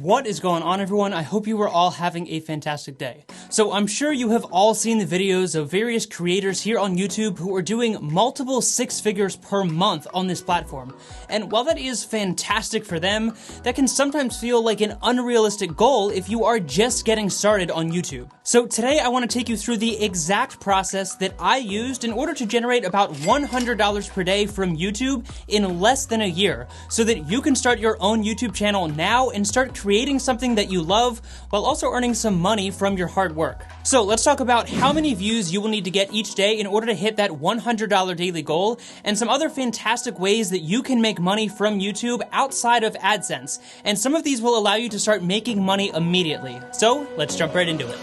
What is going on, everyone? I hope you are all having a fantastic day. So I'm sure you have all seen the videos of various creators here on YouTube who are doing multiple six figures per month on this platform. And while that is fantastic for them, that can sometimes feel like an unrealistic goal if you are just getting started on YouTube. So today I want to take you through the exact process that I used in order to generate about $100 per day from YouTube in less than a year, so that you can start your own YouTube channel now and start creating something that you love while also earning some money from your hard work. So let's talk about how many views you will need to get each day in order to hit that $100 daily goal, and some other fantastic ways that you can make money from YouTube outside of AdSense. And some of these will allow you to start making money immediately. So let's jump right into it.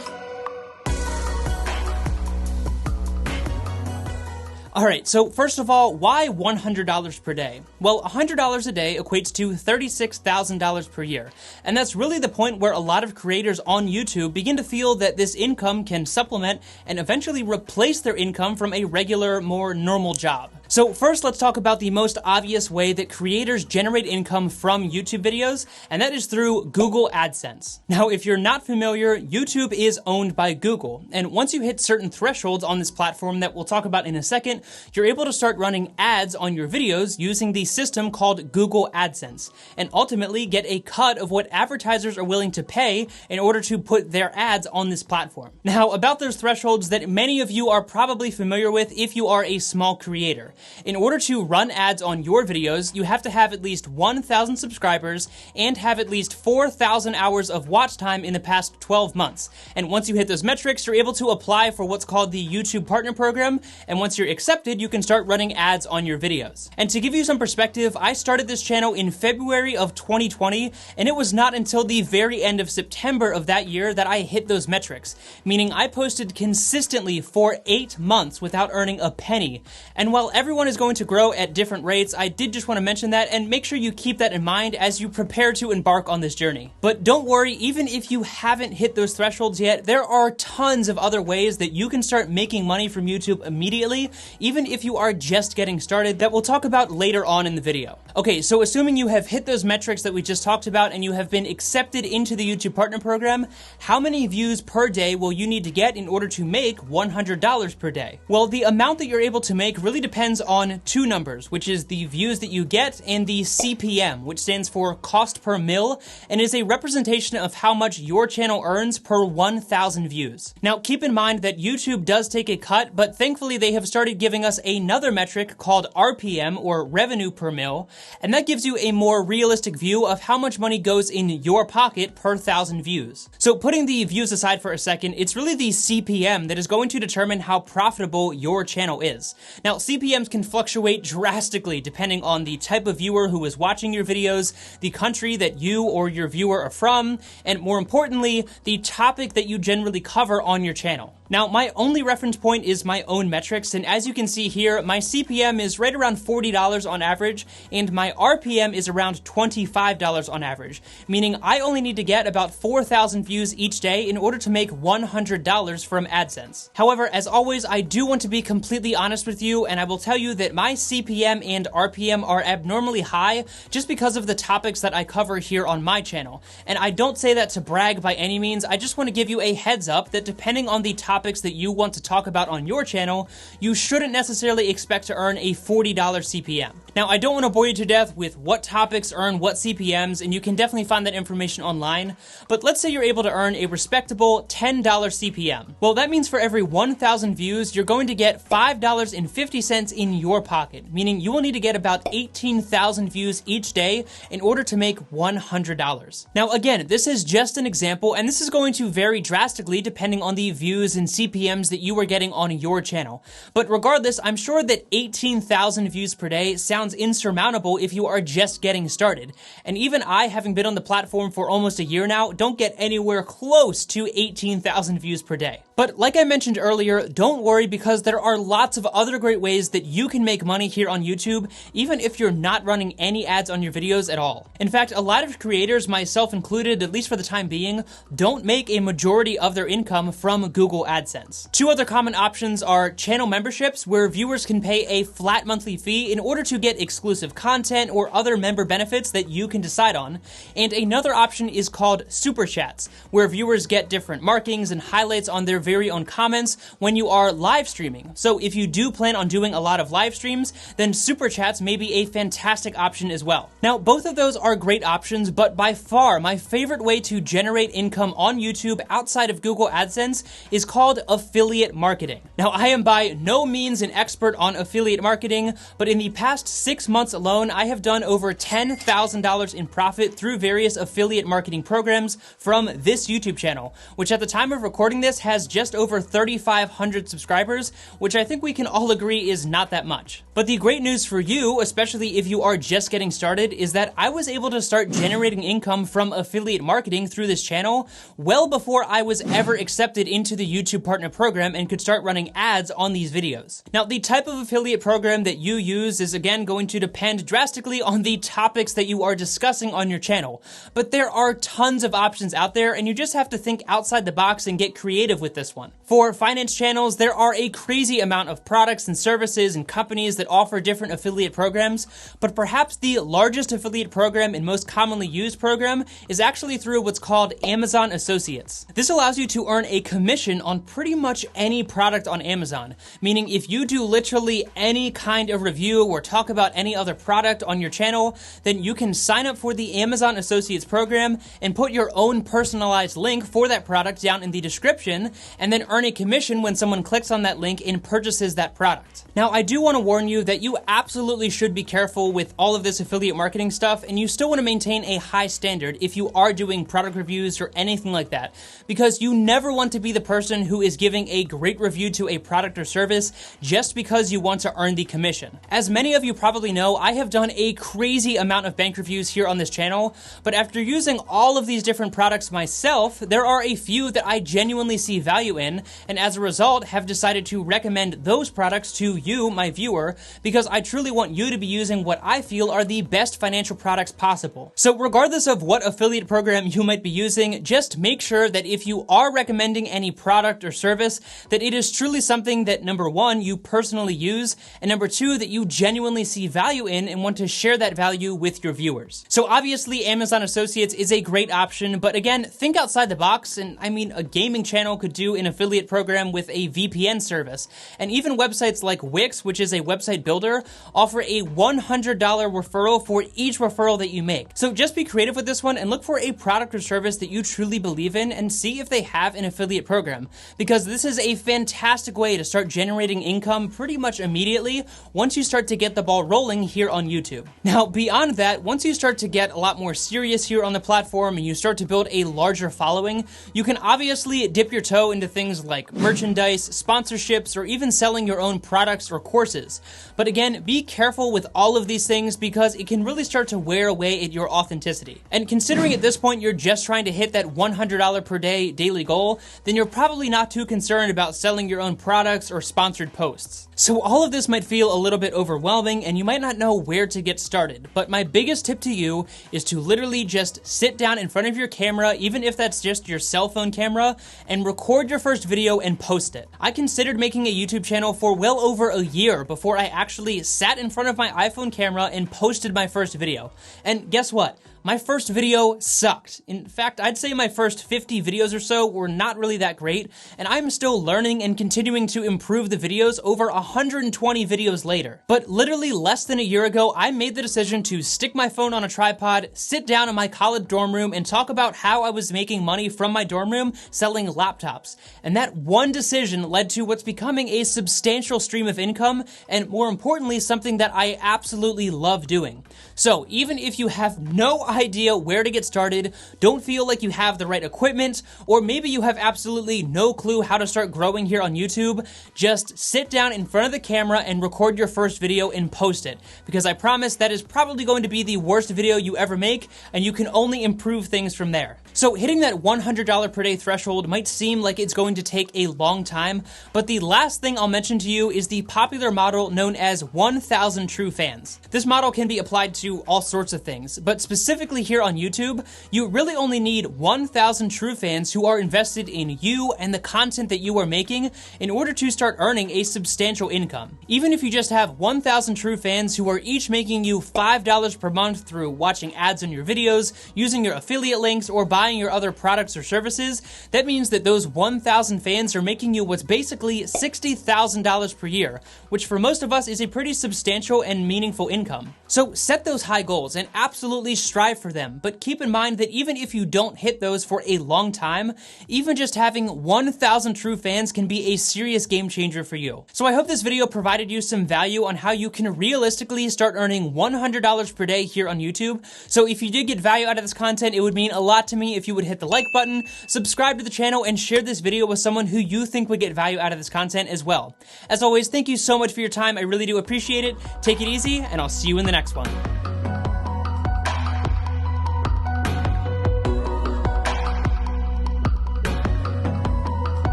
Alright, so first of all, why $100 per day? Well, $100 a day equates to $36,000 per year. And that's really the point where a lot of creators on YouTube begin to feel that this income can supplement and eventually replace their income from a regular, more normal job. So first, let's talk about the most obvious way that creators generate income from YouTube videos, and that is through Google AdSense. Now, if you're not familiar, YouTube is owned by Google, and once you hit certain thresholds on this platform that we'll talk about in a second, you're able to start running ads on your videos using the system called Google AdSense, and ultimately get a cut of what advertisers are willing to pay in order to put their ads on this platform. Now, about those thresholds that many of you are probably familiar with if you are a small creator. In order to run ads on your videos, you have to have at least 1,000 subscribers and have at least 4,000 hours of watch time in the past 12 months. And once you hit those metrics, you're able to apply for what's called the YouTube Partner Program, and once you're accepted, you can start running ads on your videos. And to give you some perspective, I started this channel in February of 2020, and it was not until the very end of September of that year that I hit those metrics, meaning I posted consistently for 8 months without earning a penny. And while everyone is going to grow at different rates, I did just want to mention that, and make sure you keep that in mind as you prepare to embark on this journey. But don't worry, even if you haven't hit those thresholds yet, there are tons of other ways that you can start making money from YouTube immediately, even if you are just getting started, that we'll talk about later on in the video. Okay, so assuming you have hit those metrics that we just talked about and you have been accepted into the YouTube Partner Program, how many views per day will you need to get in order to make $100 per day? Well, the amount that you're able to make really depends on two numbers, which is the views that you get and the CPM, which stands for cost per mille, and is a representation of how much your channel earns per 1,000 views. Now, keep in mind that YouTube does take a cut, but thankfully they have started giving us another metric called RPM, or revenue per mille, and that gives you a more realistic view of how much money goes in your pocket per 1,000 views. So putting the views aside for a second, it's really the CPM that is going to determine how profitable your channel is. Now, CPMs can fluctuate drastically depending on the type of viewer who is watching your videos, the country that you or your viewer are from, and more importantly, the topic that you generally cover on your channel. Now, my only reference point is my own metrics, and as you can see here, my CPM is right around $40 on average, and my RPM is around $25 on average, meaning I only need to get about 4,000 views each day in order to make $100 from AdSense. However, as always, I do want to be completely honest with you, and I will tell you that my CPM and RPM are abnormally high just because of the topics that I cover here on my channel. And I don't say that to brag by any means, I just want to give you a heads up that depending on the topics that you want to talk about on your channel, you shouldn't necessarily expect to earn a $40 CPM. Now, I don't want to bore you to death with what topics earn what CPMs, and you can definitely find that information online, but let's say you're able to earn a respectable $10 CPM. Well, that means for every 1,000 views, you're going to get $5.50 in your pocket, meaning you will need to get about 18,000 views each day in order to make $100. Now, again, this is just an example, and this is going to vary drastically depending on the views and CPMs that you are getting on your channel. But regardless, I'm sure that 18,000 views per day sounds insurmountable if you are just getting started. And even I, having been on the platform for almost a year now, don't get anywhere close to 18,000 views per day. But But like I mentioned earlier, don't worry because there are lots of other great ways that you can make money here on YouTube, even if you're not running any ads on your videos at all. In fact, a lot of creators, myself included, at least for the time being, don't make a majority of their income from Google AdSense. Two other common options are channel memberships, where viewers can pay a flat monthly fee in order to get exclusive content or other member benefits that you can decide on. And another option is called super chats, where viewers get different markings and highlights on their very own comments when you are live streaming. So if you do plan on doing a lot of live streams, then super chats may be a fantastic option as well. Now, both of those are great options, but by far my favorite way to generate income on YouTube outside of Google AdSense is called affiliate marketing. Now, I am by no means an expert on affiliate marketing, but in the past 6 months alone, I have done over $10,000 in profit through various affiliate marketing programs from this YouTube channel, which at the time of recording this has just over 3,500 subscribers, which I think we can all agree is not that much. But the great news for you, especially if you are just getting started, is that I was able to start generating income from affiliate marketing through this channel well before I was ever accepted into the YouTube Partner Program and could start running ads on these videos. Now, the type of affiliate program that you use is again going to depend drastically on the topics that you are discussing on your channel, but there are tons of options out there and you just have to think outside the box and get creative with this one. For finance channels, there are a crazy amount of products and services and companies that offer different affiliate programs, but perhaps the largest affiliate program and most commonly used program is actually through what's called Amazon Associates. This allows you to earn a commission on pretty much any product on Amazon, meaning if you do literally any kind of review or talk about any other product on your channel, then you can sign up for the Amazon Associates program and put your own personalized link for that product down in the description, and then earn a commission when someone clicks on that link and purchases that product. Now, I do want to warn you that you absolutely should be careful with all of this affiliate marketing stuff, and you still want to maintain a high standard if you are doing product reviews or anything like that, because you never want to be the person who is giving a great review to a product or service just because you want to earn the commission. As many of you probably know, I have done a crazy amount of bank reviews here on this channel, but after using all of these different products myself, there are a few that I genuinely see value in, and as a result have decided to recommend those products to you, my viewer, because I truly want you to be using what I feel are the best financial products possible. So regardless of what affiliate program you might be using, just make sure that if you are recommending any product or service, that it is truly something that, number one, you personally use, and number two, that you genuinely see value in and want to share that value with your viewers. So obviously Amazon Associates is a great option, but again, think outside the box, and I mean, a gaming channel could do an affiliate program with a VPN service, and even websites like Wix, which is a website builder, offer a $100 referral for each referral that you make. So just be creative with this one and look for a product or service that you truly believe in and see if they have an affiliate program, because this is a fantastic way to start generating income pretty much immediately once you start to get the ball rolling here on YouTube. Now, beyond that, once you start to get a lot more serious here on the platform and you start to build a larger following, you can obviously dip your toe into things like merchandise, sponsorships, or even selling your own products or courses. But again, be careful with all of these things because it can really start to wear away at your authenticity. And considering at this point you're just trying to hit that $100 per day daily goal, then you're probably not too concerned about selling your own products or sponsored posts. So all of this might feel a little bit overwhelming and you might not know where to get started, but my biggest tip to you is to literally just sit down in front of your camera, even if that's just your cell phone camera, and record your first video and post it. I considered making a YouTube channel for well over a year before I actually sat in front of my iPhone camera and posted my first video. And guess what? My first video sucked. In fact, I'd say my first 50 videos or so were not really that great, and I'm still learning and continuing to improve the videos over 120 videos later. But literally less than a year ago, I made the decision to stick my phone on a tripod, sit down in my college dorm room, and talk about how I was making money from my dorm room selling laptops. And that one decision led to what's becoming a substantial stream of income, and more importantly, something that I absolutely love doing. So even if you have no idea where to get started, don't feel like you have the right equipment, or maybe you have absolutely no clue how to start growing here on YouTube, just sit down in front of the camera and record your first video and post it, because I promise that is probably going to be the worst video you ever make, and you can only improve things from there. So hitting that $100 per day threshold might seem like it's going to take a long time, but the last thing I'll mention to you is the popular model known as 1,000 true fans. This model can be applied to all sorts of things, but specifically here on YouTube, you really only need 1,000 true fans who are invested in you and the content that you are making in order to start earning a substantial income. Even if you just have 1,000 true fans who are each making you $5 per month through watching ads on your videos, using your affiliate links, or buying your other products or services, that means that those 1,000 fans are making you what's basically $60,000 per year, which for most of us is a pretty substantial and meaningful income. So set those high goals and absolutely strive for them, but keep in mind that even if you don't hit those for a long time, even just having 1,000 true fans can be a serious game changer for you. So I hope this video provided you some value on how you can realistically start earning $100 per day here on YouTube. So if you did get value out of this content, it would mean a lot to me if you would hit the like button, subscribe to the channel, and share this video with someone who you think would get value out of this content as well. As always, thank you so much for your time. I really do appreciate it. Take it easy, and I'll see you in the next one.